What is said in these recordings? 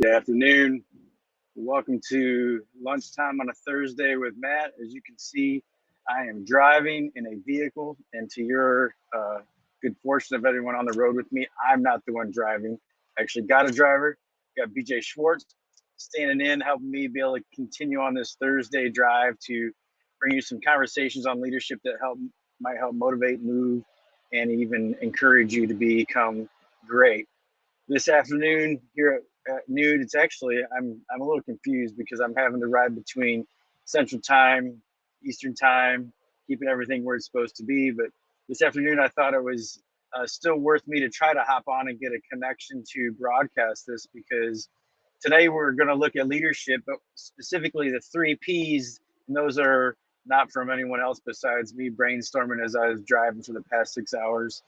Good afternoon. Welcome to lunchtime on a Thursday with Matt. As you can see, I am driving in a vehicle, and to your good fortune of everyone on the road with me, I'm not the one driving. I actually got a driver, got BJ Schwartz standing in, helping me be able to continue on this Thursday drive to bring you some conversations on leadership that might help motivate, move, and even encourage you to become great. This afternoon here at noon, it's actually I'm a little confused because I'm having to ride between Central Time, Eastern Time, keeping everything where it's supposed to be. But this afternoon, I thought it was still worth me to try to hop on and get a connection to broadcast this, because today we're going to look at leadership, but specifically the three P's, and those are not from anyone else besides me brainstorming as I was driving for the past 6 hours.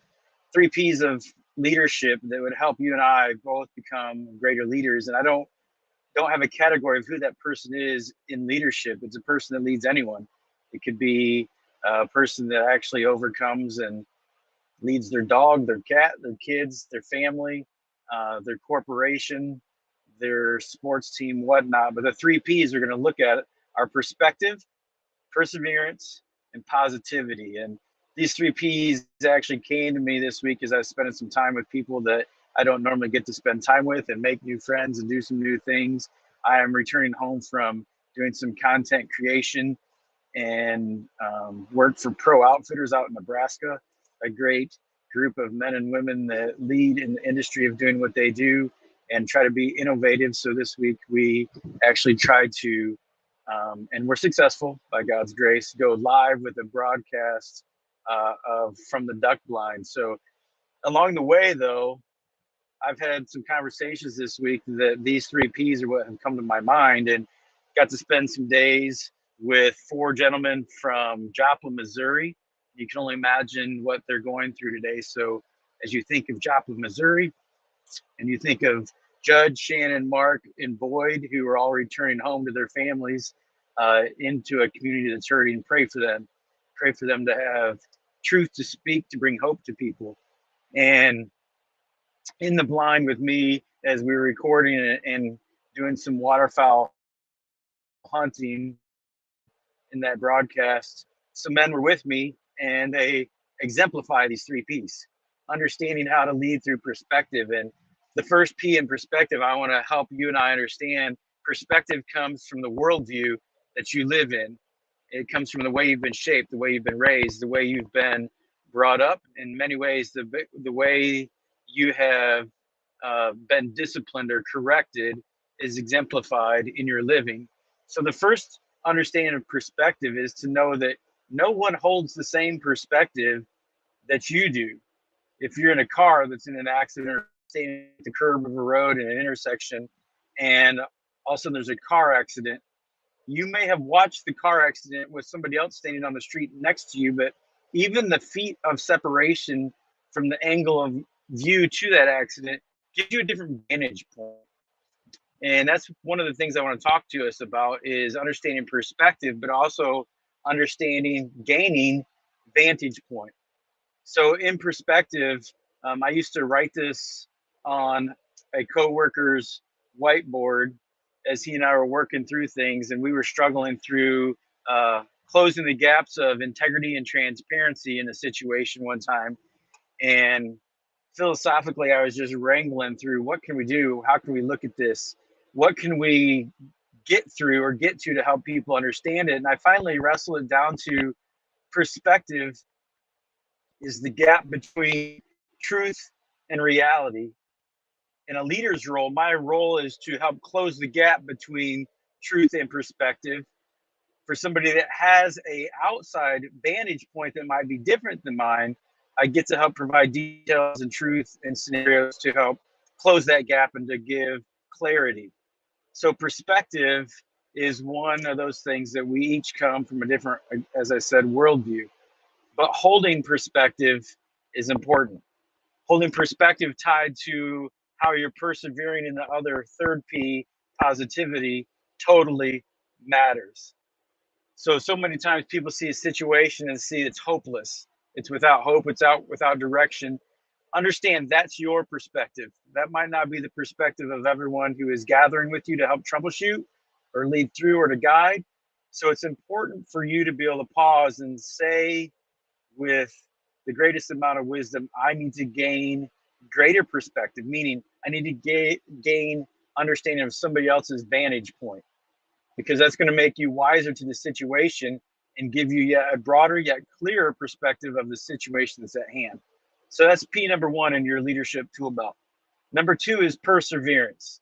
Three P's of leadership that would help you and I both become greater leaders. And I don't have a category of who that person is in leadership. It's a person that leads anyone. It could be a person that actually overcomes and leads their dog, their cat, their kids, their family, their corporation, their sports team, whatnot. But the three P's we're going to look at are perspective, perseverance, and positivity. And these three P's actually came to me this week as I was spending some time with people that I don't normally get to spend time with and make new friends and do some new things. I am returning home from doing some content creation and work for Pro Outfitters out in Nebraska, a great group of men and women that lead in the industry of doing what they do and try to be innovative. So this week we actually tried to, and we're successful by God's grace, go live with a broadcast of from the duck blind. So along the way, though, I've had some conversations this week that these three P's are what have come to my mind, and got to spend some days with four gentlemen from Joplin, Missouri. You can only imagine what they're going through today. So as you think of Joplin, Missouri, and you think of Judge, Shannon, Mark, and Boyd, who are all returning home to their families, into a community that's hurting, pray for them. Pray for them to have truth to speak, to bring hope to people. And in the blind with me as we were recording and doing some waterfowl hunting in that broadcast, some men were with me, and they exemplify these three P's: understanding how to lead through perspective. And the first P in perspective, I want to help you and I understand perspective comes from the worldview that you live in. It comes from the way you've been shaped, the way you've been raised, the way you've been brought up. In many ways, the way you have been disciplined or corrected is exemplified in your living. So the first understanding of perspective is to know that no one holds the same perspective that you do. If you're in a car that's in an accident or standing at the curb of a road in an intersection, and all of a sudden there's a car accident, you may have watched the car accident with somebody else standing on the street next to you, but even the feet of separation from the angle of view to that accident gives you a different vantage point. And that's one of the things I want to talk to us about, is understanding perspective, but also understanding gaining vantage point. So in perspective, I used to write this on a coworker's whiteboard as he and I were working through things, and we were struggling through closing the gaps of integrity and transparency in a situation one time. And philosophically, I was just wrangling through, what can we do? How can we look at this? What can we get through or get to help people understand it? And I finally wrestled it down to perspective is the gap between truth and reality. In a leader's role, my role is to help close the gap between truth and perspective. For somebody that has a outside vantage point that might be different than mine, I get to help provide details and truth and scenarios to help close that gap and to give clarity. So perspective is one of those things that we each come from a different, as I said, worldview. But holding perspective is important. Holding perspective tied to how you're persevering in the other third P, positivity, totally matters. So many times people see a situation and see it's hopeless. It's without hope. It's out without direction. Understand that's your perspective. That might not be the perspective of everyone who is gathering with you to help troubleshoot or lead through or to guide. So it's important for you to be able to pause and say with the greatest amount of wisdom, I need to gain greater perspective, meaning I need to gain understanding of somebody else's vantage point, because that's going to make you wiser to the situation and give you yet a broader yet clearer perspective of the situation that's at hand. So that's P number one in your leadership tool belt. Number two is perseverance.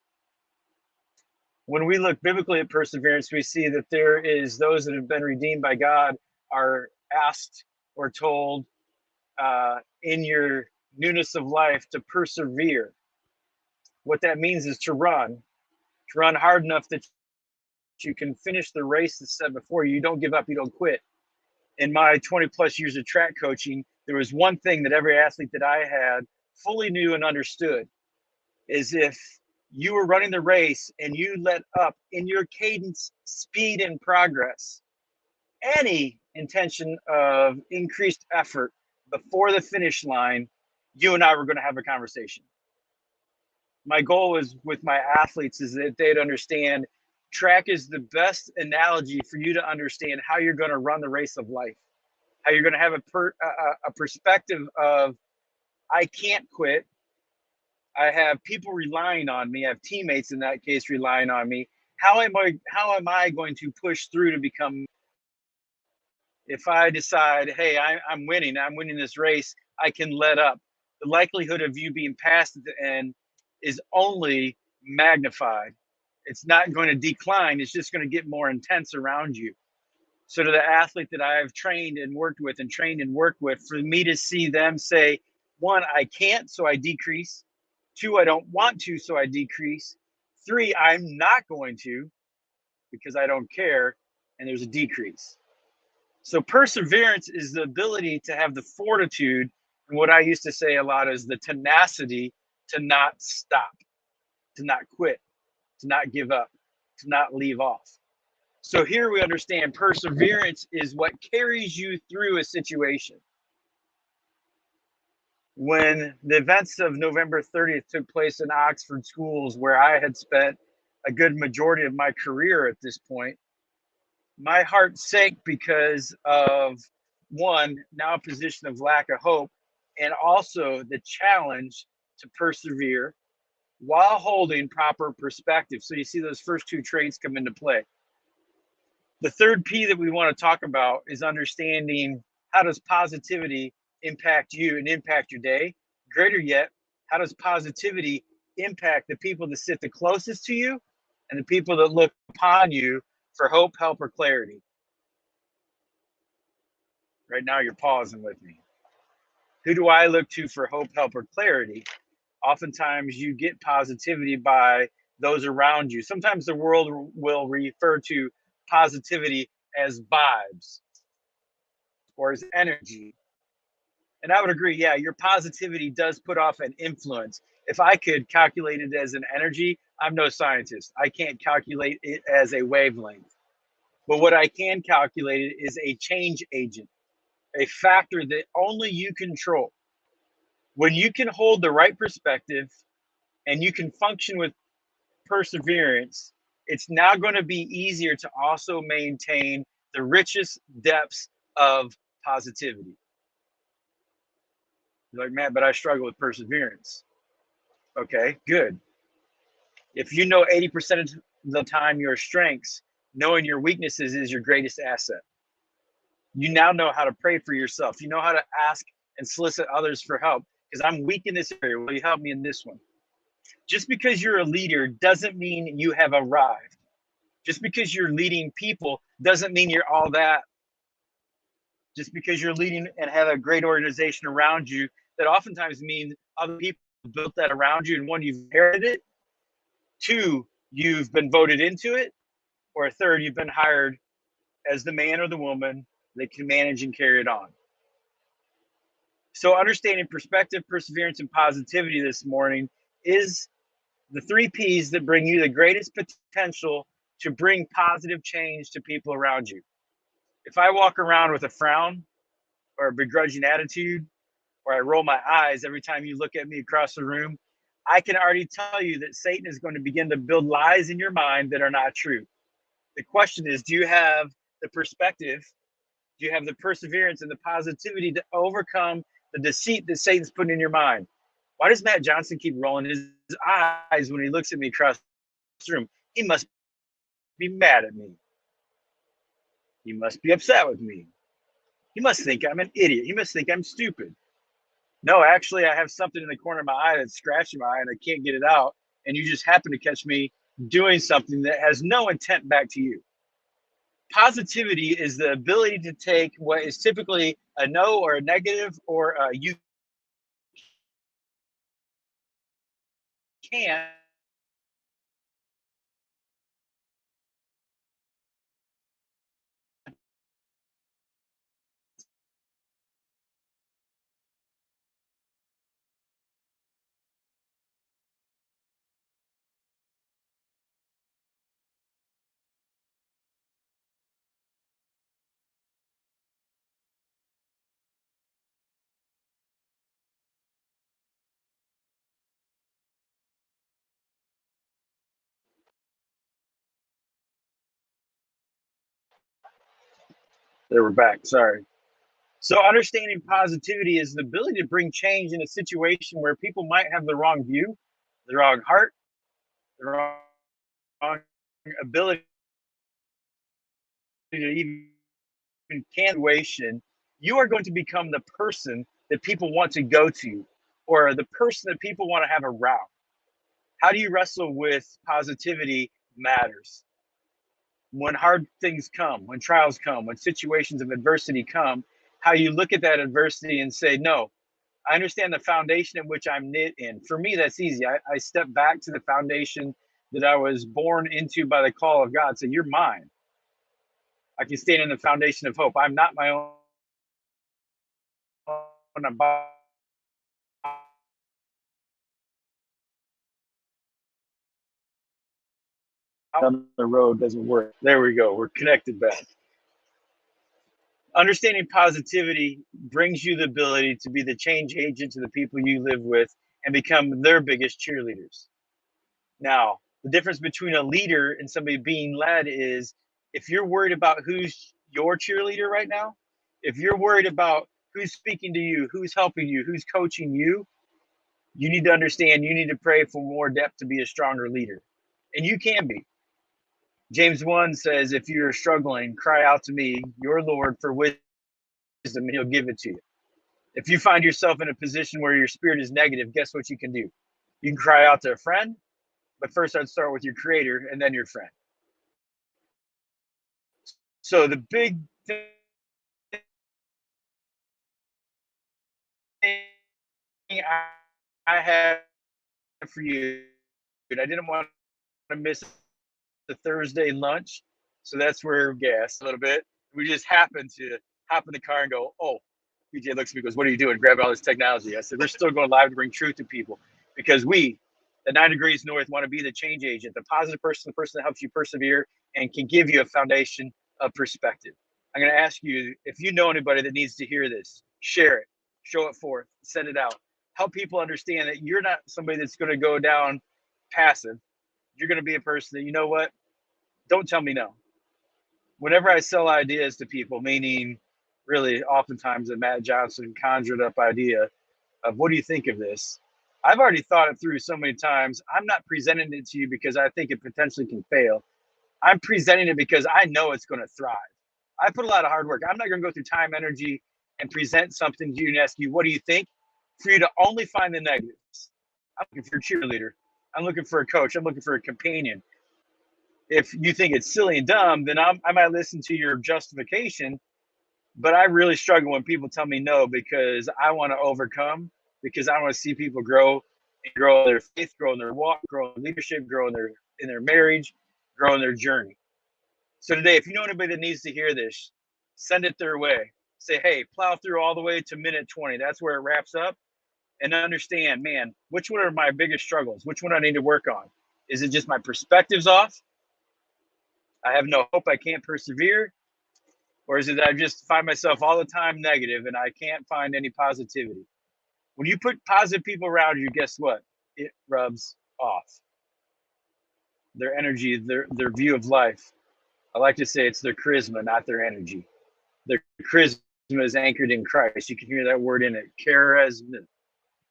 When we look biblically at perseverance, we see that there is those that have been redeemed by God are asked or told in your newness of life to persevere. What that means is to run hard enough that you can finish the race that's set before you. You don't give up, you don't quit. In my 20 plus years of track coaching, there was one thing that every athlete that I had fully knew and understood is if you were running the race and you let up in your cadence, speed, and progress, any intention of increased effort before the finish line, you and I were going to have a conversation. My goal is with my athletes is that they'd understand track is the best analogy for you to understand how you're going to run the race of life, how you're going to have a perspective of, I can't quit. I have people relying on me. I have teammates in that case relying on me. How am I going to push through to become? If I decide, hey, I'm winning this race, I can let up. The likelihood of you being passed at the end is only magnified. It's not going to decline. It's just going to get more intense around you. So to the athlete that I've trained and worked with, for me to see them say, one, I can't, so I decrease. Two, I don't want to, so I decrease. Three, I'm not going to because I don't care, and there's a decrease. So perseverance is the ability to have the fortitude, and what I used to say a lot is the tenacity to not stop, to not quit, to not give up, to not leave off. So here we understand perseverance is what carries you through a situation. When the events of November 30th took place in Oxford schools, where I had spent a good majority of my career at this point, my heart sank because of, one, now a position of lack of hope, and also the challenge to persevere while holding proper perspective. So you see those first two traits come into play. The third P that we want to talk about is understanding how does positivity impact you and impact your day? Greater yet, how does positivity impact the people that sit the closest to you and the people that look upon you for hope, help, or clarity? Right now, you're pausing with me. Who do I look to for hope, help, or clarity? Oftentimes, you get positivity by those around you. Sometimes the world will refer to positivity as vibes or as energy. And I would agree, yeah, your positivity does put off an influence. If I could calculate it as an energy, I'm no scientist. I can't calculate it as a wavelength. But what I can calculate is a change agent, a factor that only you control. When you can hold the right perspective and you can function with perseverance, it's now going to be easier to also maintain the richest depths of positivity. You're like, man, but I struggle with perseverance. Okay, good. If you know 80% of the time your strengths, knowing your weaknesses is your greatest asset. You now know how to pray for yourself. You know how to ask and solicit others for help. Because I'm weak in this area, will you help me in this one? Just because you're a leader doesn't mean you have arrived. Just because you're leading people doesn't mean you're all that. Just because you're leading and have a great organization around you, that oftentimes means other people built that around you, and one, you've inherited it, two, you've been voted into it, or third, you've been hired as the man or the woman that can manage and carry it on. So understanding perspective, perseverance, and positivity this morning is the three P's that bring you the greatest potential to bring positive change to people around you. If I walk around with a frown or a begrudging attitude, or I roll my eyes every time you look at me across the room, I can already tell you that Satan is going to begin to build lies in your mind that are not true. The question is, do you have the perspective? Do you have the perseverance and the positivity to overcome the deceit that Satan's putting in your mind? Why does Matt Johnson keep rolling his eyes when he looks at me across the room? He must be mad at me. He must be upset with me. He must think I'm an idiot. He must think I'm stupid. No, actually, I have something in the corner of my eye that's scratching my eye and I can't get it out. And you just happen to catch me doing something that has no intent back to you. Positivity is the ability to take what is typically a no or a negative or a you can't, they were back. Sorry. So understanding positivity is the ability to bring change in a situation where people might have the wrong view, the wrong heart, the wrong ability to even situation. You are going to become the person that people want to go to, or the person that people want to have around. How do you wrestle with positivity matters. When hard things come, when trials come, when situations of adversity come, how you look at that adversity and say, no, I understand the foundation in which I'm knit in. For me, that's easy. I step back to the foundation that I was born into by the call of God. So you're mine. I can stand in the foundation of hope. I'm not my own. I'm down the road doesn't work. There we go. We're connected back. Understanding positivity brings you the ability to be the change agent to the people you live with and become their biggest cheerleaders. Now, the difference between a leader and somebody being led is if you're worried about who's your cheerleader right now, if you're worried about who's speaking to you, who's helping you, who's coaching you, you need to understand you need to pray for more depth to be a stronger leader. And you can be. James 1 says, if you're struggling, cry out to me, your Lord, for wisdom, and he'll give it to you. If you find yourself in a position where your spirit is negative, guess what you can do? You can cry out to a friend, but first I'd start with your creator and then your friend. So the big thing I have for you, and I didn't want to miss the Thursday lunch, so that's where gas a little bit. We just happened to hop in the car and go, oh, BJ looks at me and goes, what are you doing? Grab all this technology. I said, we're still going live to bring truth to people because we, the 9 Degrees North, want to be the change agent, the positive person, the person that helps you persevere and can give you a foundation of perspective. I'm going to ask you, if you know anybody that needs to hear this, share it, show it forth, send it out. Help people understand that you're not somebody that's going to go down passive. You're going to be a person that, you know what? Don't tell me no. Whenever I sell ideas to people, meaning really oftentimes a Matt Johnson conjured up idea of what do you think of this? I've already thought it through so many times. I'm not presenting it to you because I think it potentially can fail. I'm presenting it because I know it's going to thrive. I put a lot of hard work. I'm not going to go through time, energy, and present something to you and ask you, what do you think? For you to only find the negatives. I'm looking for a cheerleader. I'm looking for a coach. I'm looking for a companion. If you think it's silly and dumb, then I might listen to your justification. But I really struggle when people tell me no because I want to overcome, because I want to see people grow and grow in their faith, grow in their walk, grow in leadership, grow in their marriage, grow in their journey. So today, if you know anybody that needs to hear this, send it their way. Say, hey, plow through all the way to minute 20. That's where it wraps up. And understand, man, which one are my biggest struggles? Which one I need to work on? Is it just my perspective's off? I have no hope, I can't persevere? Or is it that I just find myself all the time negative and I can't find any positivity? When you put positive people around you, guess what? It rubs off. Their energy, their view of life. I like to say it's their charisma, not their energy. Their charisma is anchored in Christ. You can hear that word in it, charisma.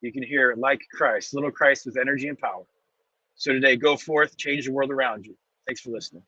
You can hear it like Christ, little Christ with energy and power. So today, go forth, change the world around you. Thanks for listening.